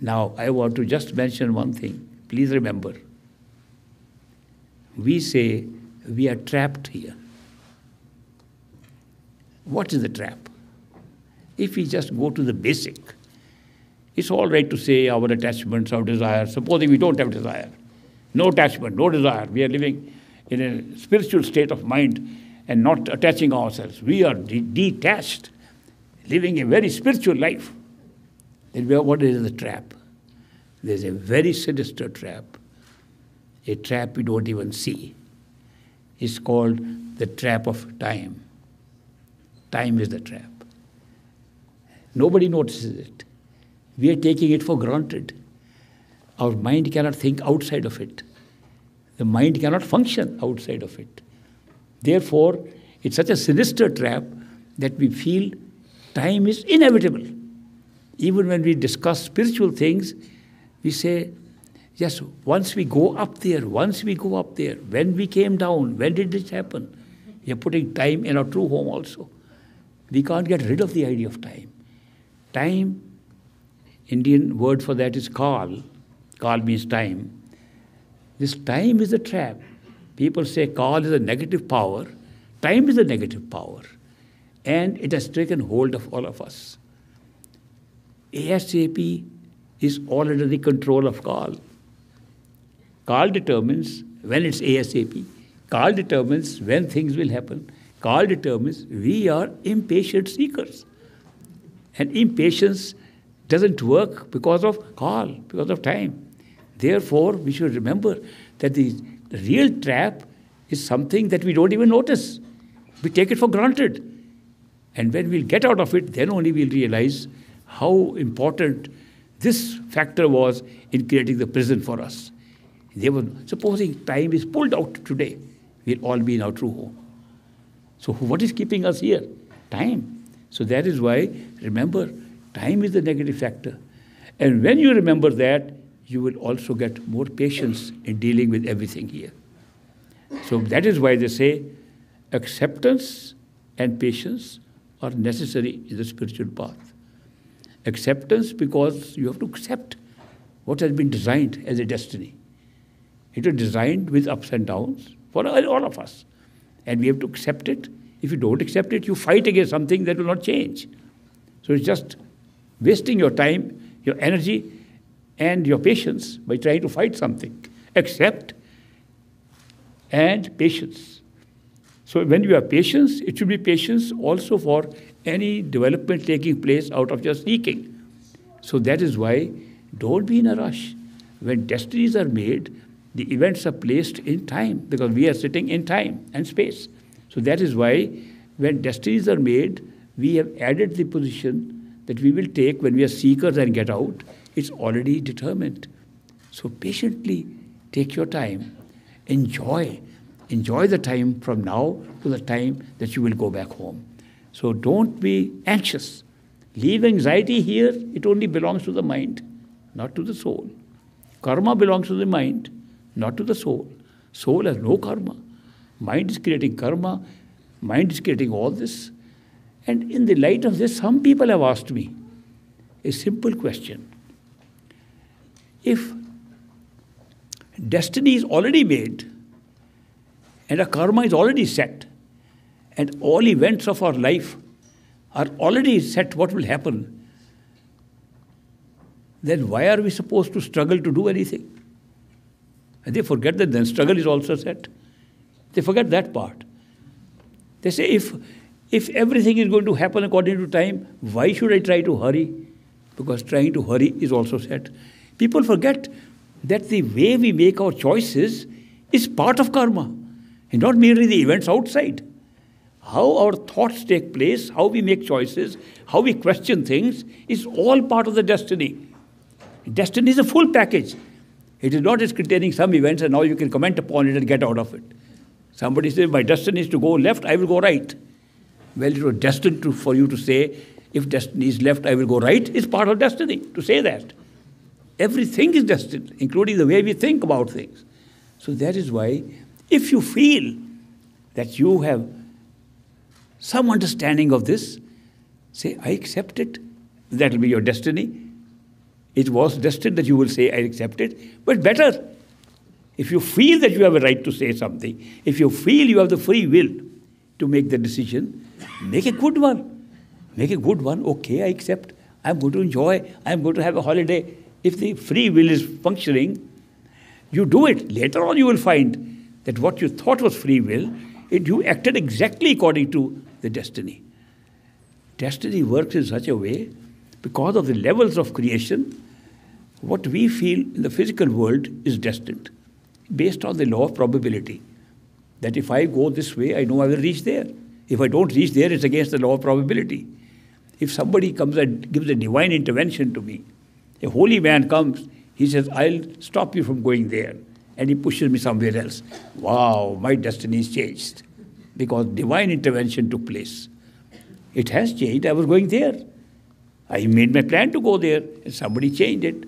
Now, I want to just mention one thing. Please remember, we say we are trapped here. What is the trap? If we just go to the basic, it's all right to say our attachments, our desires. Supposing we don't have desire, no attachment, no desire. We are living in a spiritual state of mind and not attaching ourselves. We are detached, living a very spiritual life. Then what is the trap? There's a very sinister trap, a trap we don't even see. It's called the trap of time. Time is the trap. Nobody notices it. We are taking it for granted. Our mind cannot think outside of it. The mind cannot function outside of it. Therefore, it's such a sinister trap that we feel time is inevitable. Even when we discuss spiritual things, we say, yes, once we go up there, when we came down, when did this happen? We are putting time in our true home also. We can't get rid of the idea of time. Time, Indian word for that is kal. Kal means time. This time is a trap. People say kal is a negative power. Time is a negative power. And it has taken hold of all of us. ASAP is all under the control of kal. Kal determines when it's ASAP. Kal determines when things will happen. Kal determines we are impatient seekers. And impatience doesn't work because of kal, because of time. Therefore, we should remember that the real trap is something that we don't even notice. We take it for granted. And when we'll get out of it, then only we'll realize how important this factor was in creating the prison for us. Supposing time is pulled out today, we'll all be in our true home. So what is keeping us here? Time. So that is why, remember, time is the negative factor. And when you remember that, you will also get more patience in dealing with everything here. So that is why they say acceptance and patience are necessary in the spiritual path. Acceptance because you have to accept what has been designed as a destiny. It was designed with ups and downs for all of us. And we have to accept it. If you don't accept it, you fight against something that will not change. So it's just wasting your time, your energy, and your patience by trying to fight something. Accept and patience. So when you have patience, it should be patience also for any development taking place out of your seeking. So that is why don't be in a rush. When destinies are made, the events are placed in time because we are sitting in time and space. So that is why when destinies are made, we have added the position that we will take when we are seekers and get out. It's already determined. So patiently take your time. Enjoy the time from now to the time that you will go back home. So don't be anxious. Leave anxiety here. It only belongs to the mind, not to the soul. Karma belongs to the mind, not to the soul. Soul has no karma. Mind is creating karma. Mind is creating all this. And in the light of this, some people have asked me a simple question. If destiny is already made and a karma is already set and all events of our life are already set what will happen, then why are we supposed to struggle to do anything? And they forget that then struggle is also set. They forget that part. They say, if everything is going to happen according to time, why should I try to hurry? Because trying to hurry is also set. People forget that the way we make our choices is part of karma, and not merely the events outside. How our thoughts take place, how we make choices, how we question things, is all part of the destiny. Destiny is a full package. It is not just containing some events and now you can comment upon it and get out of it. Somebody says, my destiny is to go left, I will go right. Well, it was destined for you to say, if destiny is left, I will go right. It's part of destiny to say that. Everything is destined, including the way we think about things. So that is why, if you feel that you have some understanding of this, say, I accept it. That will be your destiny. It was destined that you will say, I accept it, but better. If you feel that you have a right to say something, if you feel you have the free will to make the decision, make a good one. Make a good one. Okay, I accept. I'm going to enjoy. I'm going to have a holiday. If the free will is functioning, you do it. Later on you will find that what you thought was free will, you acted exactly according to the destiny. Destiny works in such a way, because of the levels of creation, what we feel in the physical world is destined, based on the law of probability. That if I go this way, I know I will reach there. If I don't reach there, it's against the law of probability. If somebody comes and gives a divine intervention to me, a holy man comes, he says, I'll stop you from going there. And he pushes me somewhere else. Wow, my destiny is changed. Because divine intervention took place. It has changed. I was going there. I made my plan to go there, and somebody changed it.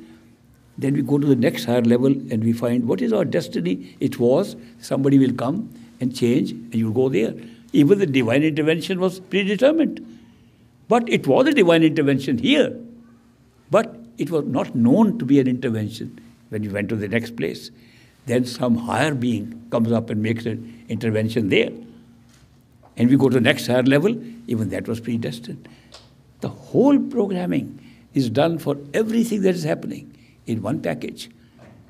Then we go to the next higher level, and we find what is our destiny. It was somebody will come and change, and you'll go there. Even the divine intervention was predetermined. But it was a divine intervention here. But it was not known to be an intervention when you went to the next place. Then some higher being comes up and makes an intervention there. And we go to the next higher level, even that was predestined. The whole programming is done for everything that is happening in one package,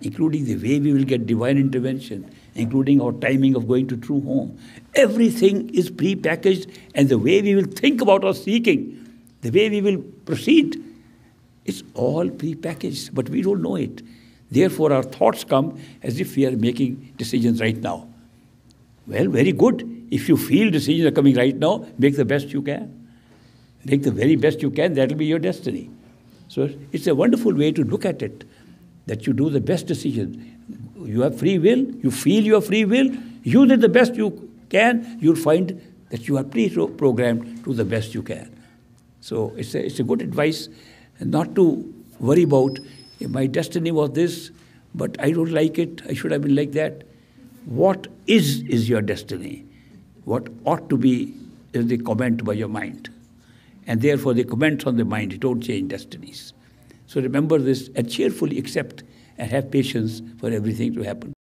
including the way we will get divine intervention, including our timing of going to true home. Everything is pre-packaged, and the way we will think about our seeking, the way we will proceed, it's all pre-packaged, but we don't know it. Therefore, our thoughts come as if we are making decisions right now. Well, very good. If you feel decisions are coming right now, make the best you can. Make the very best you can, that will be your destiny. So it's a wonderful way to look at it, that you do the best decision. You have free will, you feel you have free will, use it the best you can, you'll find that you are pre-programmed to the best you can. So it's a good advice not to worry about, my destiny was this, but I don't like it, I should have been like that. What is your destiny? What ought to be is the comment by your mind. And therefore the comments on the mind don't change destinies. So remember this and cheerfully accept and have patience for everything to happen.